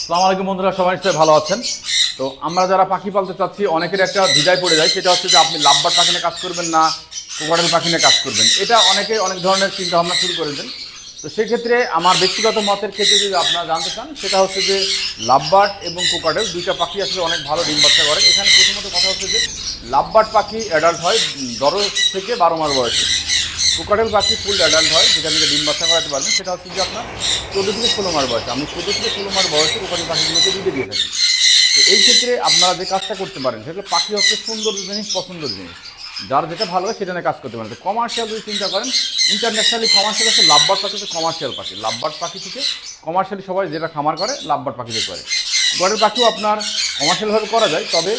আসসালামু আলাইকুম বন্ধুরা, সবাই নিশ্চয়ই ভালো আছেন। তো আমরা যারা পাখি পালতে চাচ্ছি অনেকের একটা দ্বিধায় পড়ে যায়, সেটা হচ্ছে যে আপনি লাভবার্ড পাখি নিয়ে কাজ করবেন না কোকাটেল পাখি নিয়ে কাজ করবেন। এটা অনেকে অনেক ধরনের চিন্তা ভাবনা শুরু করে দেন। তো সেক্ষেত্রে আমার ব্যক্তিগত মতের ক্ষেত্রে যদি আপনারা জানতে চান, সেটা হচ্ছে যে লাভবার্ড এবং কোকাটেল দুইটা পাখি আসলে অনেক ভালো ডিম বাচ্চা করে। এখানে প্রথমত কথা হচ্ছে যে লাভবার্ড পাখি অ্যাডাল্ট হয় 10 থেকে 12 মাস বয়সে। কোকাটেল পাখি ফুল অ্যাডাল্ট হয়, যেখান থেকে ডিম বাচ্চা করাতে পারবেন সেটা হচ্ছে যে আপনার 14 থেকে 16 মাস বয়সে। আমি 14 থেকে 16 মাস বয়সে কোকাটেল পাখিগুলোকে দুধে দিয়ে থাকি। তো এই ক্ষেত্রে আপনারা যে কাজটা করতে পারেন সেটা, পাখি হচ্ছে সুন্দর জিনিস, পছন্দের জিনিস, যার যেটা ভালো হয় সেটা নিয়ে কাজ করতে পারেন। তো কমার্শিয়াল যদি চিন্তা করেন, ইন্টারন্যাশনালি কমার্শিয়াল হচ্ছে লাভবার্ড পাখি, হচ্ছে কমার্শিয়াল পাখি। লাভবার্ড পাখি থেকে কমার্শিয়ালি সবাই যেটা খামার করে লাভবার্ড পাখি দিয়ে করে। কোকাটেল পাখিও আপনার কমার্শিয়ালভাবে করা যায়, তবে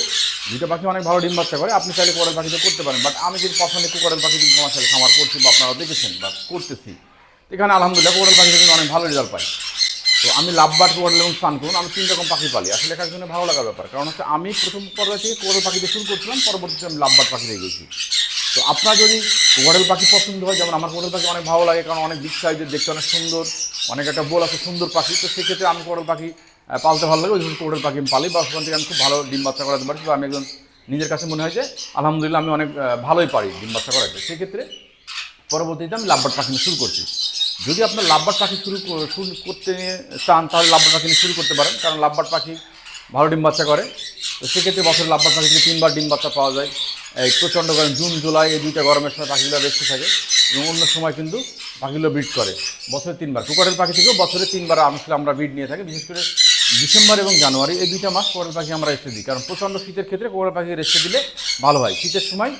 দুটো পাখি অনেক ভালো ডিম বাচ্চা করে। আপনি চাইলে কোকাটেল পাখিতে করতে পারেন, বাট আমি কিন্তু পছন্দ কোকাটেল পাখি কিন্তু কমার্শিয়াল খামার করছি, বা আপনারা দেখেছেন বা করতেছি। এখানে আলহামদুলিল্লাহ কোকাটেল পাখিতে কিন্তু অনেক ভালো রেজাল্ট পাই। তো আমি লাভবার্ড, কোকাটেল এবং সানকুন, আমি 3 রকম পাখি পালি। আসলে এখানে জন্য ভালো লাগার ব্যাপার, কারণ হচ্ছে আমি প্রথম পর্যায়ে থেকে কোকাটেল পাখিতে শুরু করছিলাম, পরবর্তীতে আমি লাভবার্ড পাখি হয়ে গেছি। তো আপনার যদি কোকাটেল পাখি পছন্দ হয়, যেমন আমার কোকাটেল পাখি অনেক ভালো লাগে, কারণ অনেক বিগ সাইজের, দেখতে অনেক সুন্দর, অনেক একটা বোল আছে, সুন্দর পাখি। তো সেক্ষেত্রে আমি কোকাটেল পাখি পালতে ভালো লাগে, ওই জন্য কোকাটেল পাখি আমি পালি, বা ওখান থেকে আমি খুব ভালো ডিম বাচ্চা করাতে পারছি, বা আমি একজন নিজের কাছে মনে হয় যে আলহামদুলিল্লাহ আমি অনেক ভালোই পারি ডিম বাচ্চা করাতে। সেক্ষেত্রে পরবর্তীতে আমি লাভবার্ড পাখি নিয়ে শুরু করছি। যদি আপনার লাভবার্ড পাখি শুরু করতে চান, তাহলে লাভবার্ড পাখি নিয়ে শুরু করতে পারেন, কারণ লাভবার্ড পাখি ভালো ডিম বাচ্চা করে। তো সেক্ষেত্রে বছরে লাভবার্ড পাখি থেকে 3বার ডিম বাচ্চা পাওয়া যায়। এই প্রচণ্ড গরম জুন জুলাই এই দুইটা গরমের সময় পাখিগুলো রেস্টে থাকে, এবং অন্য সময় কিন্তু পাখিগুলো ব্রিড করে বছরে 3বার। কোকাটেল পাখি থেকেও বছরে 3বার আমরা ব্রিড নিয়ে থাকি, বিশেষ করে ডিসেম্বর এবং জানুয়ারি, এই 2টা মাস কোকাটেল পাখি আমরা রেস্টে দিই, কারণ প্রচণ্ড শীতের ক্ষেত্রে কোকাটেল পাখি রেস্টে দিলে ভালো হয়। শীতের সময়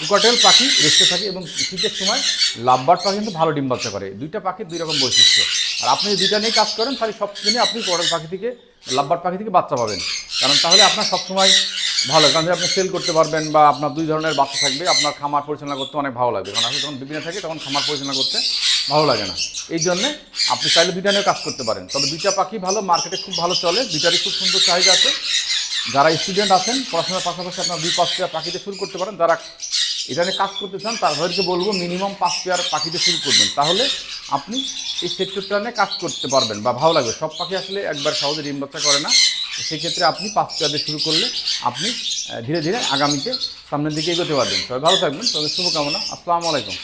কোকাটেল পাখি রেস্টে থাকে, এবং শীতের সময় লাভবার্ড পাখি কিন্তু ভালো ডিম বাচ্চা করে। দুইটা পাখির দুই রকম বৈশিষ্ট্য। আর আপনি যদি দুইটা নিয়ে কাজ করেন, তাহলে সব দিনে আপনি কোকাটেল পাখি থেকে, লাভবার্ড পাখি থেকে বাচ্চা পাবেন, কারণ তাহলে আপনার সবসময় ভালো, কারণ আপনি সেল করতে পারবেন, বা আপনার 2 ধরনের বাচ্চা থাকবে, আপনার খামার পরিচালনা করতে অনেক ভালো লাগবে। কারণ আসলে যখন বিপিনে থাকে তখন খামার পরিচালনা করতে ভালো লাগে না। এই জন্যে আপনি চাইলে দুইটা নিয়ে কাজ করতে পারেন। তবে দুইটা পাখি ভালো, মার্কেটে খুব ভালো চলে, দুইটারই খুব সুন্দর চাহিদা আছে। যারা স্টুডেন্ট আছেন, পড়াশোনার পাশাপাশি আপনার 2-5 পেয়ার পাখিতে শুরু করতে পারেন। যারা এটা নিয়ে কাজ করতে চান, তাদেরকে বলবো মিনিমাম 5 পেয়ার পাখিতে শুরু করবেন, তাহলে আপনি এই সেক্টরটা নিয়ে কাজ করতে পারবেন বা ভালো লাগবে। সব পাখি আসলে একবার সহজে ডিম বাচ্চা করে না। সেক্ষেত্রে আপনি 5 পেয়ার দিয়ে শুরু করলে আপনি ধীরে ধীরে আগামীতে সামনের দিকে এগোতে পারবেন। সবাই ভালো থাকবেন, তবে শুভকামনা। আসসালামু আলাইকুম।